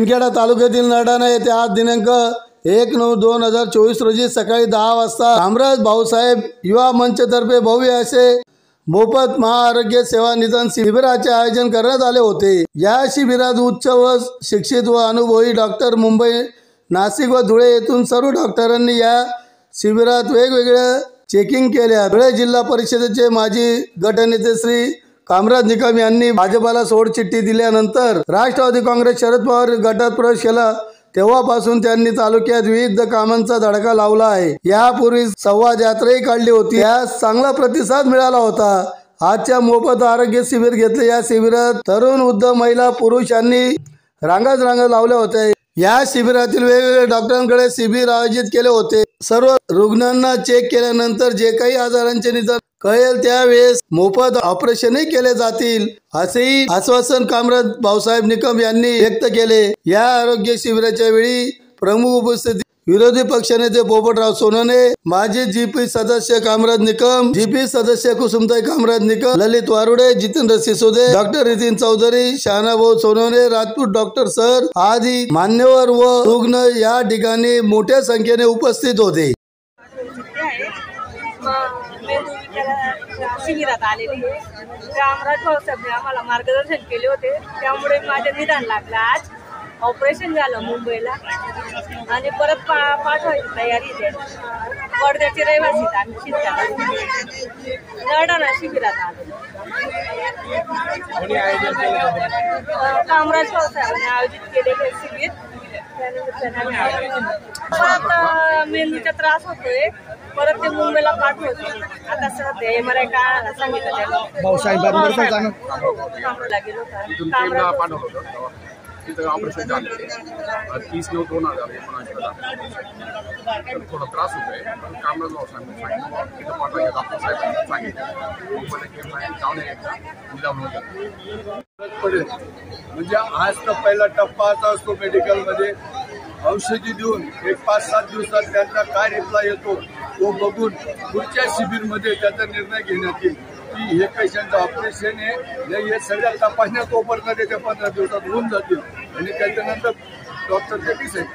शिंदखेडा तालुक्यातील नरडाणा येथे आज दिनांक 1/9/2024 रोजी सकाळी 10 वाजता कामराज भाऊसाहेब युवा मंचतर्फे भव्य असे मोफत महाआरोग्य सेवा निदान शिबिराचे आयोजन करण्यात आले होते। या शिबिरात उच्च व शिक्षित व अनुभवी डॉक्टर मुंबई, नाशिक व धुळे येथून सर्व डॉक्टरांनी या शिबिरात वेगवेगळ्या चेकिंग केल्या। धुळे जिल्हा परिषदेचे माजी गटनेते श्री कामराज निकम यांनी भाजपाला सोडचिठ्ठी दिल्यानंतर राष्ट्रवादी काँग्रेस शरद पवार गटात प्रवेश केला। तेव्हापासून त्यांनी तालुक्यात विविध कामांचा धडका लावला आहे। यापूर्वी संवाद यात्राही काढली होती, यास चांगला प्रतिसाद मिळाला होता। आजच्या मोफत आरोग्य शिबिर घेतले। या शिबिरात तरुण, वृद्ध, महिला, पुरुष यांनी रांगाच लावल्या होत्या। या शिबिरातील वेगवेगळ्या डॉक्टरांकडे शिबिर आयोजित केले होते। सर्व रुग्णांना चेक केल्यानंतर जे काही आजारांचे निदान कळेल त्यावेळेस मोफत ऑपरेशनही केले जातील, असेही आश्वासन कामराज भाऊसाहेब निकम यांनी व्यक्त केले। या आरोग्य शिबिराच्या वेळी प्रमुख उपस्थिती विरोधी पक्षनेते पोपटराव सोनवणे, माजी जीपी सदस्य कामराज निकम, जीपी सदस्य Kusumtai Kamraj Nikam, Lalit Warude, Jitendra Sisode, doctor Nitin Chaudhari, Shahanabhau Sonawane, Rajput doctor sir आदी मान्यवर व रुग्ण या ठिकाणी मोठ्या संख्येने उपस्थित होते। शिबिरात आलेली कामराज भाऊसाहेब आम्हाला मार्गदर्शन केले होते, त्यामुळे माझे निदान लागलं। आज ऑपरेशन झालं मुंबईला आणि परत पाठवायची तयारी आहे। वर्ध्याचे रहिवासी आम्ही नरडाणा शिबिरात आलो। कामराज भाऊसाहेबांनी आयोजित केलेले शिबिर परत मेंदूचा त्रास होतोय, परत ते मुंबईला पाठवतो। आता सध्या MRI काढायला सांगितलं भाऊसाहेबांना गेलो होता। तिथं ऑपरेशन झालं 30/9/2019 थोडा त्रास होतोय, पण कामराज भाऊसाहेबांनी सांगितलं तिथं पाठवायचं डॉक्टर साहेबांनी सांगितलं। म्हणजे आज तर पहिला टप्पा असा असतो मेडिकलमध्ये, औषधी देऊन एक 5-7 दिवसात त्यांचा काय रिप्लाय येतो तो बघून पुढच्या शिबिरमध्ये त्याचा निर्णय घेण्यात येईल की हे पेशंटचं ऑपरेशन आहे नाही, हे सगळ्या तपासण्या तोपर्यंत त्याच्या 15 दिवसात होऊन जातील आणि त्याच्यानंतर डॉक्टरचे डिसाईड